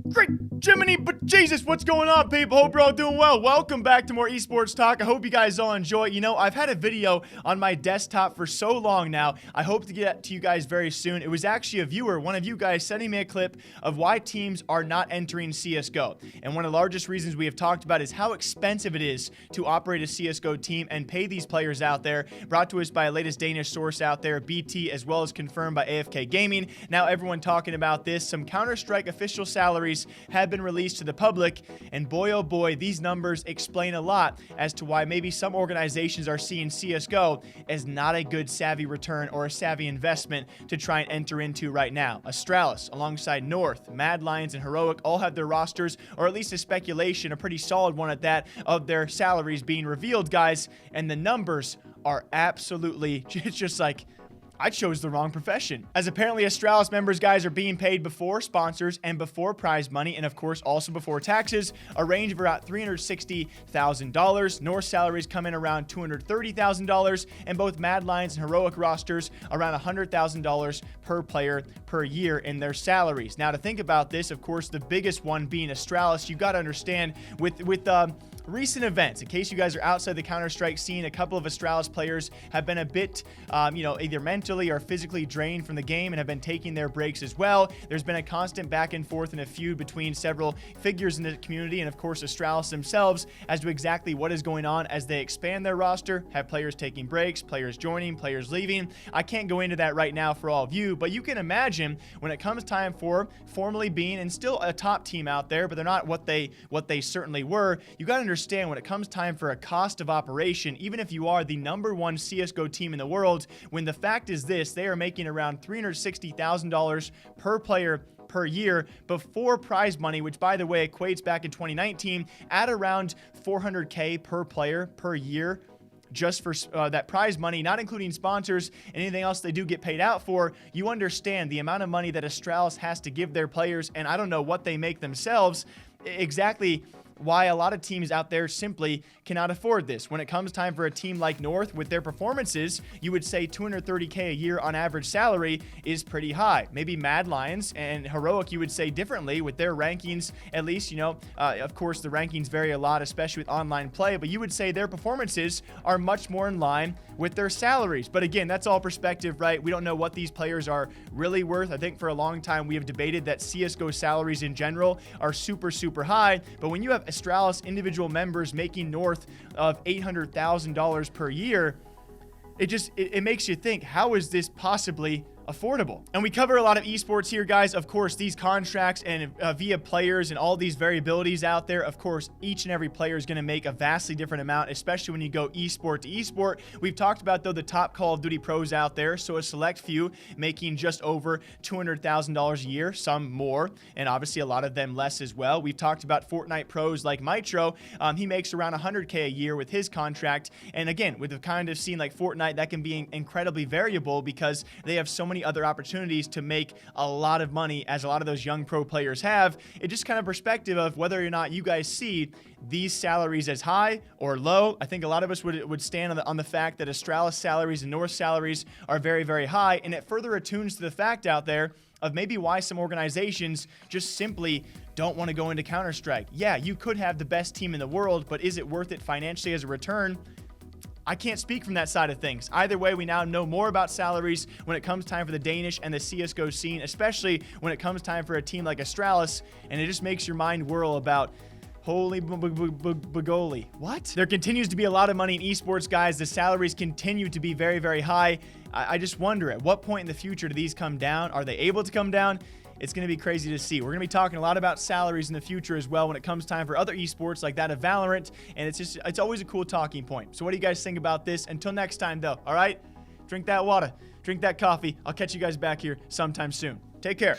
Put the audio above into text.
Great Jiminy, but Jesus, what's going on, people? Hope you're all doing well. Welcome back to more esports talk. I hope you guys all enjoy. You know, I've had a video on my desktop for so long now. I hope to get to you guys very soon. It was actually a viewer, one of you guys, sending me a clip of why teams are not entering CSGO. And one of the largest reasons we have talked about is how expensive it is to operate a CSGO team and pay these players out there. Brought to us by a latest Danish source out there, BT, as well as confirmed by AFK Gaming. Now everyone talking about this. Some Counter-Strike official salaries have been released to the public, and boy oh boy, these numbers explain a lot as to why maybe some organizations are seeing CSGO as not a good savvy return or a savvy investment to try and enter into right now. Astralis, alongside North, Mad Lions, and Heroic all have their rosters, or at least a speculation, a pretty solid one at that, of their salaries being revealed, guys, and the numbers are absolutely, it's just like, I chose the wrong profession. As apparently Astralis members, guys, are being paid before sponsors and before prize money, and of course also before taxes, a range of around $360,000. North salaries come in around $230,000, and both Mad Lions and Heroic rosters around $100,000 per player per year in their salaries. Now, to think about this, of course, the biggest one being Astralis, you got to understand with recent events, in case you guys are outside the Counter-Strike scene, a couple of Astralis players have been a bit, either mentally or physically drained from the game and have been taking their breaks as well. There's been a constant back and forth and a feud between several figures in the community and, of course, Astralis themselves as to exactly what is going on as they expand their roster, have players taking breaks, players joining, players leaving. I can't go into that right now for all of you, but you can imagine when it comes time for formally being and still a top team out there, but they're not what they certainly were. You got to understand when it comes time for a cost of operation, even if you are the #1 CSGO team in the world, when the fact is this, they are making around $360,000 per player per year before prize money, which by the way equates back in 2019 at around $400K per player per year, just for that prize money, not including sponsors and anything else they do get paid out for. You understand the amount of money that Astralis has to give their players, and I don't know what they make themselves, exactly why a lot of teams out there simply cannot afford this. When it comes time for a team like North with their performances, you would say $230K a year on average salary is pretty high. Maybe Mad Lions and Heroic, you would say differently with their rankings, at least, of course the rankings vary a lot, especially with online play, but you would say their performances are much more in line with their salaries. But again, that's all perspective, right? We don't know what these players are really worth. I think for a long time we have debated that CSGO salaries in general are super, super high, but when you have Astralis individual members making north of $800,000 per year, it makes you think, how is this possibly affordable? And we cover a lot of esports here, guys. Of course, these contracts and via players and all these variabilities out there, of course, each and every player is going to make a vastly different amount, especially when you go esport to esport. We've talked about, though, the top Call of Duty pros out there, so a select few making just over $200,000 a year, some more, and obviously a lot of them less as well. We've talked about Fortnite pros like Mitro. He makes around $100K a year with his contract, and again, with the kind of scene like Fortnite, that can be incredibly variable because they have so many other opportunities to make a lot of money, as a lot of those young pro players have. It just kind of perspective of whether or not you guys see these salaries as high or low. I think a lot of us would stand on the fact that Astralis salaries and North salaries are very, very high, and it further attunes to the fact out there of maybe why some organizations just simply don't want to go into Counter-Strike. Yeah, you could have the best team in the world, but is it worth it financially as a return? I can't speak from that side of things. Either way, we now know more about salaries when it comes time for the Danish and the CSGO scene, especially when it comes time for a team like Astralis, and it just makes your mind whirl about, holy bagoli. What? There continues to be a lot of money in esports, guys. The salaries continue to be very, very high. I just wonder, at what point in the future do these come down? Are they able to come down? It's going to be crazy to see. We're going to be talking a lot about salaries in the future as well when it comes time for other esports like that of Valorant, and it's always a cool talking point. So what do you guys think about this? Until next time, though, all right? Drink that water, drink that coffee. I'll catch you guys back here sometime soon. Take care.